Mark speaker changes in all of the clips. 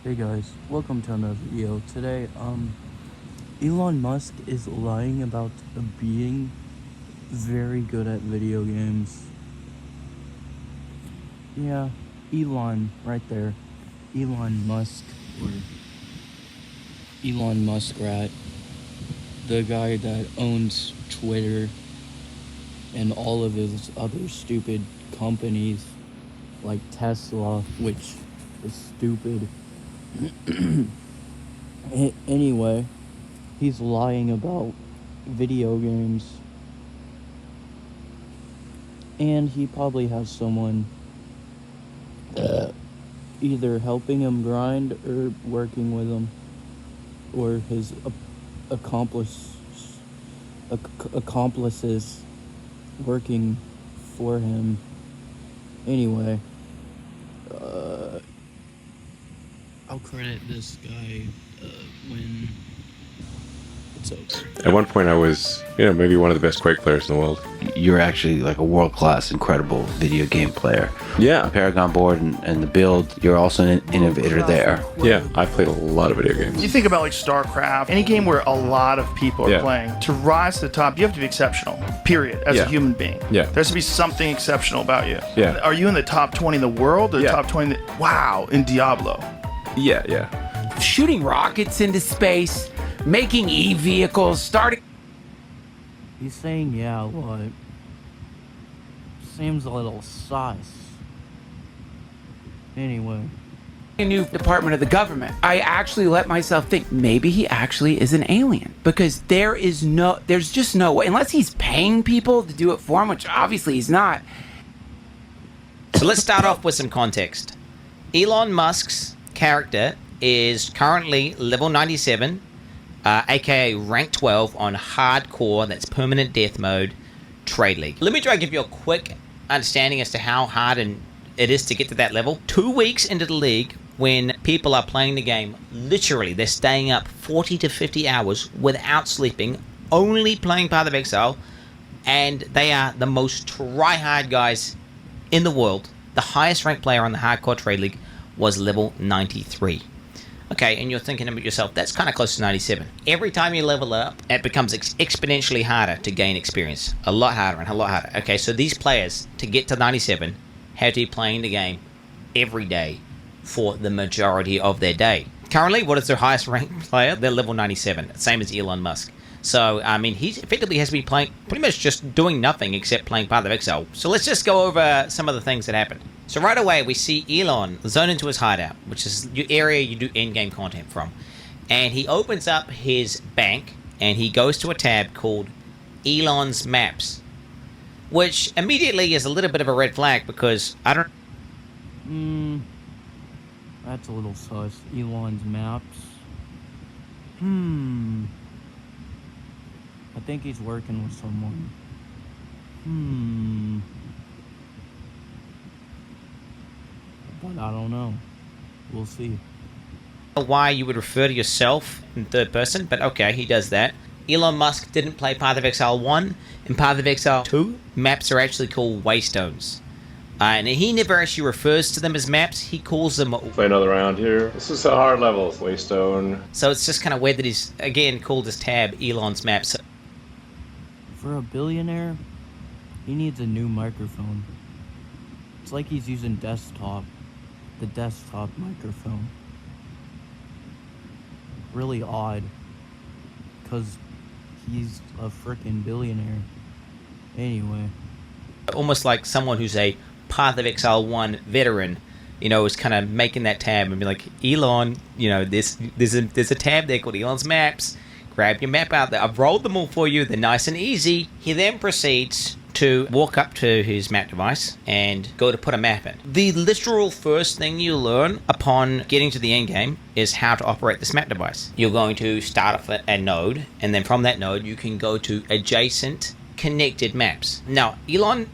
Speaker 1: Hey guys, welcome to another video. Today, Elon Musk is lying about being very good at video games. Yeah, Elon, right there. Elon Musk, or Elon Muskrat, the guy that owns Twitter and all of his other stupid companies, like Tesla, which is stupid. Anyway, he's lying about video games. And he probably has someone either helping him grind or working with him, or his accomplices working for him. Anyway, I'll credit this guy when it's over.
Speaker 2: At one point I was, maybe one of the best Quake players in the world.
Speaker 3: You're actually like a world-class, incredible video game player.
Speaker 2: Yeah.
Speaker 3: Paragon board and the build, you're also an innovator there.
Speaker 2: Yeah, I played a lot of video games.
Speaker 4: You think about like StarCraft, any game where a lot of people are playing, to rise to the top, you have to be exceptional, period, as a human being.
Speaker 2: Yeah.
Speaker 4: There has to be something exceptional about you.
Speaker 2: Yeah.
Speaker 4: Are you in the top 20 in the world or the top 20 wow, in Diablo?
Speaker 2: Yeah.
Speaker 5: Shooting rockets into space, making e-vehicles, starting...
Speaker 1: He's saying, yeah, what? Seems a little sus. Anyway.
Speaker 5: a new department of the government. I actually let myself think maybe he actually is an alien, because there's just no way, unless he's paying people to do it for him, which obviously he's not.
Speaker 6: So let's start off with some context. Elon Musk's character is currently level 97, aka rank 12 on hardcore, that's permanent death mode, trade league. Let me try to give you a quick understanding as to how hard it is to get to that level. 2 weeks into the league, when people are playing the game, literally they're staying up 40 to 50 hours without sleeping, only playing Path of Exile, and they are the most try-hard guys in the world. The highest ranked player on the hardcore trade league was level 93. Okay, and you're thinking about yourself, that's kind of close to 97. Every time you level up, it becomes exponentially harder to gain experience. A lot harder and a lot harder. Okay, so these players, to get to 97, had to be playing the game every day for the majority of their day. Currently, what is their highest ranked player? They're level 97, same as Elon Musk. So, I mean, he effectively has to be playing, pretty much just doing nothing except playing Path of Exile. So let's just go over some of the things that happened. So right away, we see Elon zone into his hideout, which is the area you do in-game content from. And he opens up his bank, and he goes to a tab called Elon's Maps, which immediately is a little bit of a red flag, because I don't...
Speaker 1: That's a little sus. Elon's Maps. I think he's working with someone. But I don't know. We'll see.
Speaker 6: Why you would refer to yourself in third person, but okay, he does that. Elon Musk didn't play Path of Exile 1. In Path of Exile 2, maps are actually called waystones. And he never actually refers to them as maps, he calls them...
Speaker 2: Play another round here. This is a hard level, Waystone.
Speaker 6: So it's just kind of weird that he's, again, called his tab Elon's Maps.
Speaker 1: For a billionaire, he needs a new microphone. It's like he's using the desktop microphone. Really odd, because he's a freaking billionaire. Anyway.
Speaker 6: Almost like someone who's a Path of Exile 1 veteran, is kind of making that tab and be like, Elon, there's a tab there called Elon's Maps. Grab your map out there. I've rolled them all for you. They're nice and easy. He then proceeds to walk up to his map device and go to put a map in. The literal first thing you learn upon getting to the end game is how to operate this map device. You're going to start off at a node, and then from that node you can go to adjacent connected maps. Now, Elon,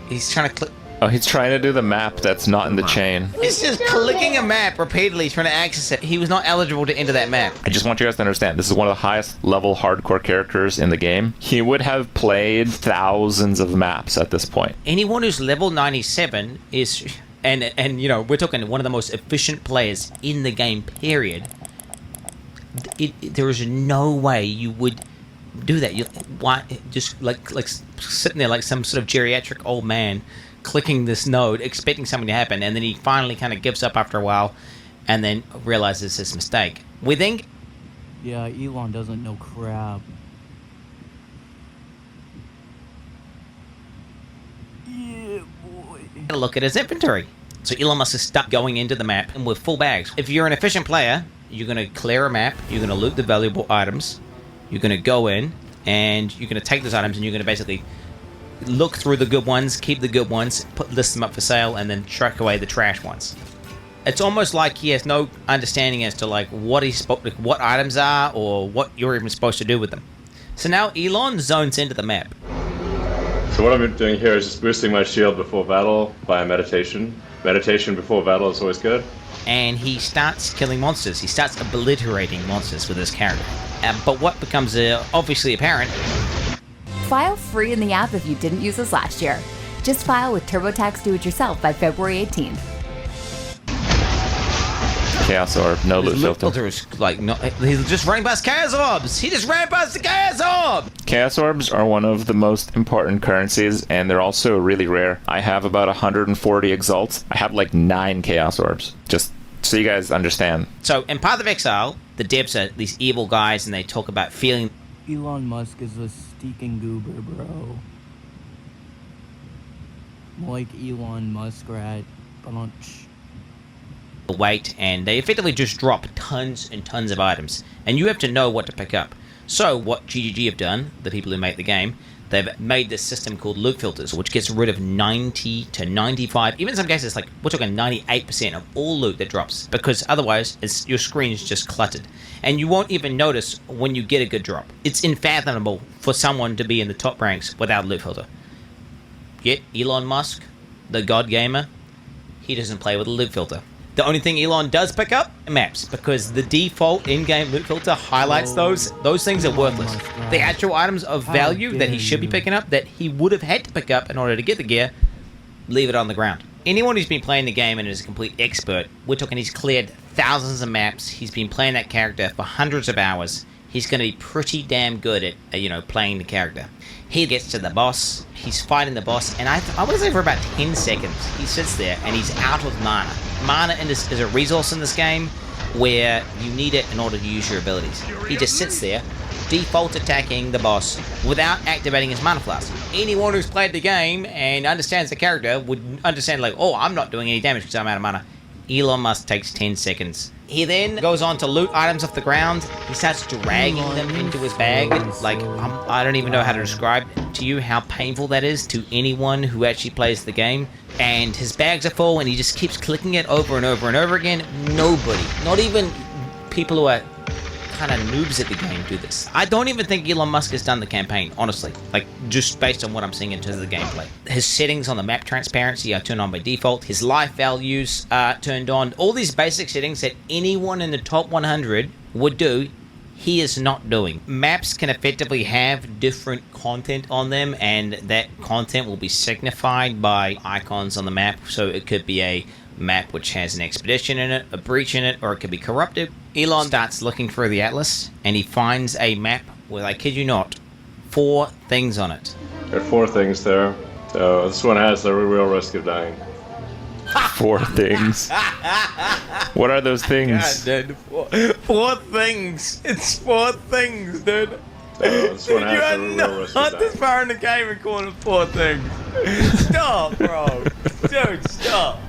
Speaker 6: he's trying to click...
Speaker 7: Oh, he's trying to do the map that's not in the chain.
Speaker 6: He's just clicking a map repeatedly, trying to access it. He was not eligible to enter that map.
Speaker 7: I just want you guys to understand, this is one of the highest level hardcore characters in the game. He would have played thousands of maps at this point.
Speaker 6: Anyone who's level 97 is and you know, we're talking one of the most efficient players in the game, period. There is no way you would do that. Why just like sitting there like some sort of geriatric old man clicking this node, expecting something to happen, and then he finally kind of gives up after a while, and then realizes his mistake. We think,
Speaker 1: Yeah, Elon doesn't know crap. Yeah, boy.
Speaker 6: look at his inventory. So Elon Musk is stuck going into the map and with full bags. If you're an efficient player, you're going to clear a map, you're going to loot the valuable items, you're going to go in, and you're going to take those items, and you're going to basically look through the good ones, keep the good ones, list them up for sale, and then truck away the trash ones. It's almost like he has no understanding as to like what items are or what you're even supposed to do with them. So now Elon zones into the map.
Speaker 2: So what I'm doing here is just boosting my shield before battle by meditation. Meditation before battle is always good.
Speaker 6: And he starts killing monsters. He starts obliterating monsters with his character. But what becomes obviously apparent...
Speaker 8: File free in the app if you didn't use us last year. Just file with TurboTax Do-It-Yourself by February 18th.
Speaker 7: Chaos Orb, no loot filter.
Speaker 6: Is like, no, he's just running past Chaos Orbs! He just ran past the Chaos Orb!
Speaker 7: Chaos Orbs are one of the most important currencies, and they're also really rare. I have about 140 Exalts. I have like 9 Chaos Orbs, just so you guys understand.
Speaker 6: So, in Path of Exile, the devs are these evil guys, and they talk about feeling...
Speaker 1: Elon Musk is a stinking goober, bro. Like Elon Muskrat. Bunch.
Speaker 6: weight, and they effectively just drop tons and tons of items, and you have to know what to pick up. So what GGG have done, the people who make the game, they've made this system called loot filters, which gets rid of 90 to 95, even in some cases, like we're talking 98% of all loot that drops, because otherwise your screen is just cluttered, and you won't even notice when you get a good drop. It's unfathomable for someone to be in the top ranks without a loot filter. Yet Elon Musk, the god gamer, he doesn't play with a loot filter. The only thing Elon does pick up are maps, because the default in-game loot filter highlights those. Those things are worthless. The actual items of value that he should be picking up, that he would have had to pick up in order to get the gear, leave it on the ground. Anyone who's been playing the game and is a complete expert, we're talking he's cleared thousands of maps, he's been playing that character for hundreds of hours, he's going to be pretty damn good at, playing the character. He gets to the boss, he's fighting the boss, and I want to say for about 10 seconds, he sits there and he's out of mana. Mana is a resource in this game where you need it in order to use your abilities. He just sits there, default attacking the boss without activating his mana flask. Anyone who's played the game and understands the character would understand, like, oh, I'm not doing any damage because I'm out of mana. Elon Musk takes 10 seconds. He then goes on to loot items off the ground. He starts dragging them into his bag. Like, I don't even know how to describe to you how painful that is to anyone who actually plays the game. And his bags are full, and he just keeps clicking it over and over and over again. Nobody, not even people who are kind of noobs at the game, do this. I don't even think Elon Musk has done the campaign, honestly. Like, just based on what I'm seeing in terms of the gameplay. His settings on the map transparency are turned on by default. His life values are turned on. All these basic settings that anyone in the top 100 would do, he is not doing. Maps can effectively have different content on them, and that content will be signified by icons on the map. So it could be a map which has an expedition in it, a breach in it, or it could be corrupted. Elon starts looking through the atlas, and he finds a map with, I kid you not, 4 things on it.
Speaker 2: There are 4 things there. So this one has the real risk of dying.
Speaker 7: 4 things. What are those things?
Speaker 6: God, dude, 4 things. It's 4 things, dude.
Speaker 2: So this one has the real risk of
Speaker 6: Not
Speaker 2: dying.
Speaker 6: this far in the game and calling it 4 things. Stop, bro. Dude, stop.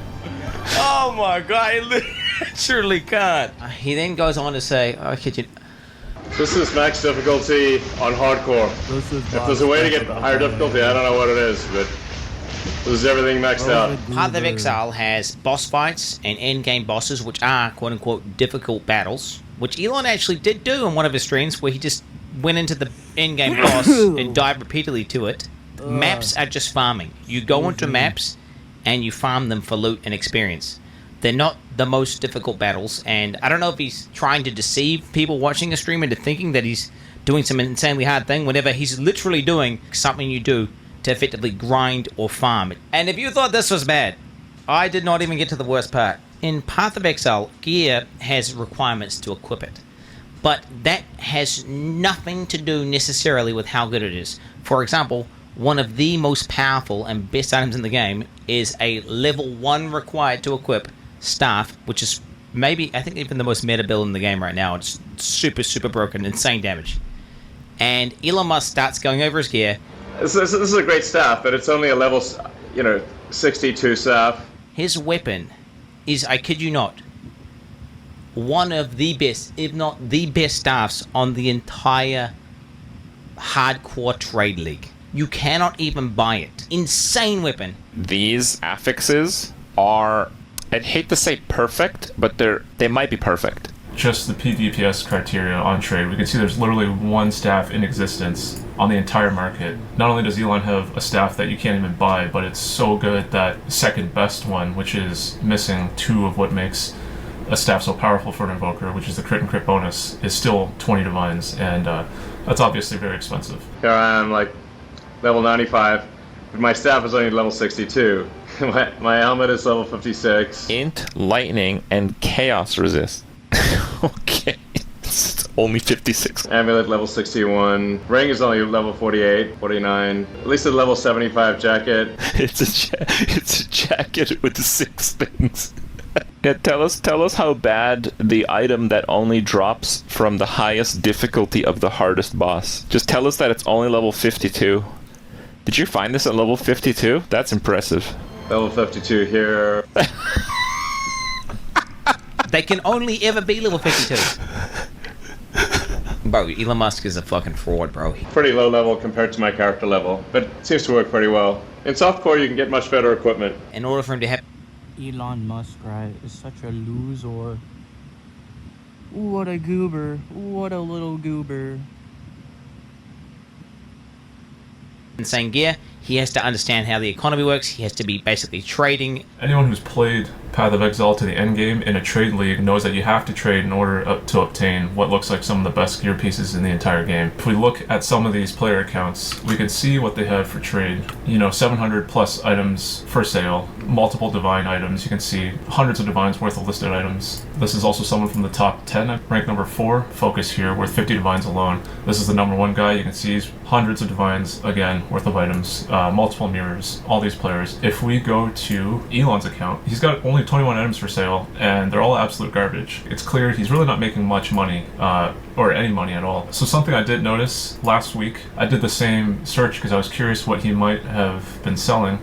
Speaker 6: Oh my god, he literally can't. He then goes on to say, oh, kid you.
Speaker 2: This is max difficulty on hardcore. If there's a way to get higher difficulty, I don't know what it is, but this is everything maxed out.
Speaker 6: Path of Exile has boss fights and end-game bosses, which are quote-unquote difficult battles, which Elon actually did do in one of his streams, where he just went into the end-game boss and died repeatedly to it. Maps are just farming. You go into maps and you farm them for loot and experience. They're not the most difficult battles, and I don't know if he's trying to deceive people watching a stream into thinking that he's doing some insanely hard thing, whenever he's literally doing something you do to effectively grind or farm. And if you thought this was bad, I did not even get to the worst part. In Path of Exile, gear has requirements to equip it. But that has nothing to do necessarily with how good it is. For example, one of the most powerful and best items in the game is a level 1 required to equip staff, which is maybe, I think, even the most meta build in the game right now. It's super, super broken, insane damage. And Elon Musk starts going over his gear.
Speaker 2: This is a great staff, but it's only a level, 62 staff.
Speaker 6: His weapon is, I kid you not, one of the best, if not the best staffs on the entire hardcore trade league. You cannot even buy it. Insane weapon.
Speaker 7: These affixes are, I'd hate to say perfect, but they might be perfect.
Speaker 9: Just the PvPS criteria on trade, we can see there's literally one staff in existence on the entire market. Not only does Elon have a staff that you can't even buy, but it's so good that second best one, which is missing 2 of what makes a staff so powerful for an invoker, which is the crit and crit bonus, is still 20 divines, and that's obviously very expensive.
Speaker 2: Here I am, like, level 95, but my staff is only level 62. my helmet is level 56.
Speaker 7: Int, lightning, and chaos resist. Okay, it's only 56.
Speaker 2: Amulet level 61. Ring is only level 48, 49. At least a level 75 jacket.
Speaker 7: It's a jacket with 6 things. Yeah, tell us how bad the item that only drops from the highest difficulty of the hardest boss. Just tell us that it's only level 52. Did you find this at level 52? That's impressive.
Speaker 2: Level 52 here.
Speaker 6: They can only ever be level 52. Bro, Elon Musk is a fucking fraud, bro.
Speaker 2: Pretty low level compared to my character level, but it seems to work pretty well. In softcore, you can get much better equipment.
Speaker 6: In order for him to have...
Speaker 1: Elon Musk, right, is such a loser. What a goober. What a little goober.
Speaker 6: insane gear, he has to understand how the economy works. He has to be basically trading.
Speaker 9: Anyone who's played Path of Exile to the end game in a trade league knows that you have to trade in order to obtain what looks like some of the best gear pieces in the entire game. If we look at some of these player accounts, we can see what they have for trade. You know, 700 plus items for sale, multiple divine items. You can see hundreds of divines worth of listed items. This is also someone from the top 10, ranked number 4, Focus here, worth 50 divines alone. This is the number 1 guy. You can see he's hundreds of divines, again, worth of items, multiple mirrors, all these players. If we go to Elon's account, he's got only 21 items for sale, and they're all absolute garbage. It's clear he's really not making much money, or any money at all. So something I did notice last week, I did the same search because I was curious what he might have been selling,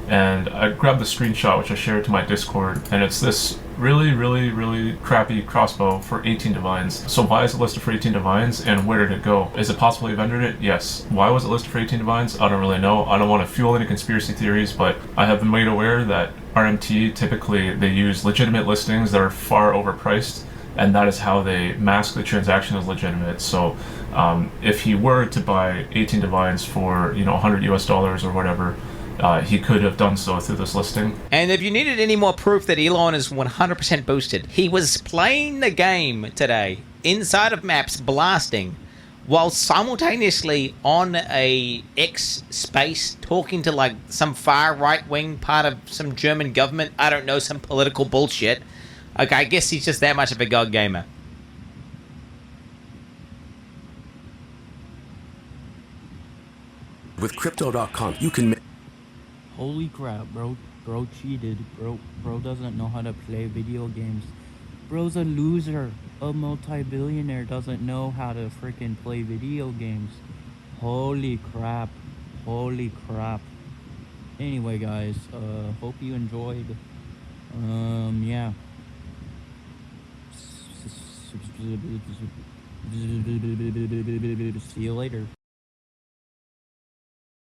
Speaker 9: and I grabbed the screenshot which I shared to my Discord, and it's this really crappy crossbow for 18 divines. So why is it listed for 18 divines, and where did it go? Is it possible he vendored it? Yes. Why was it listed for 18 divines? I don't really know. I don't want to fuel any conspiracy theories, but I have been made aware that RMT, typically they use legitimate listings that are far overpriced, and that is how they mask the transaction as legitimate. So if he were to buy 18 divines for, you know, $100 US or whatever, he could have done so through this listing.
Speaker 6: And if you needed any more proof that Elon is 100% boosted, he was playing the game today inside of maps, blasting, while simultaneously on a X space talking to like some far right wing part of some German government. I don't know, some political bullshit. Okay, I guess he's just that much of a god gamer.
Speaker 10: With Crypto.com, you can...
Speaker 1: Holy crap, bro. Bro cheated. Bro doesn't know how to play video games. Bro's a loser. A multi-billionaire doesn't know how to freaking play video games. Holy crap. Holy crap. Anyway, guys, hope you enjoyed. Yeah. See you later.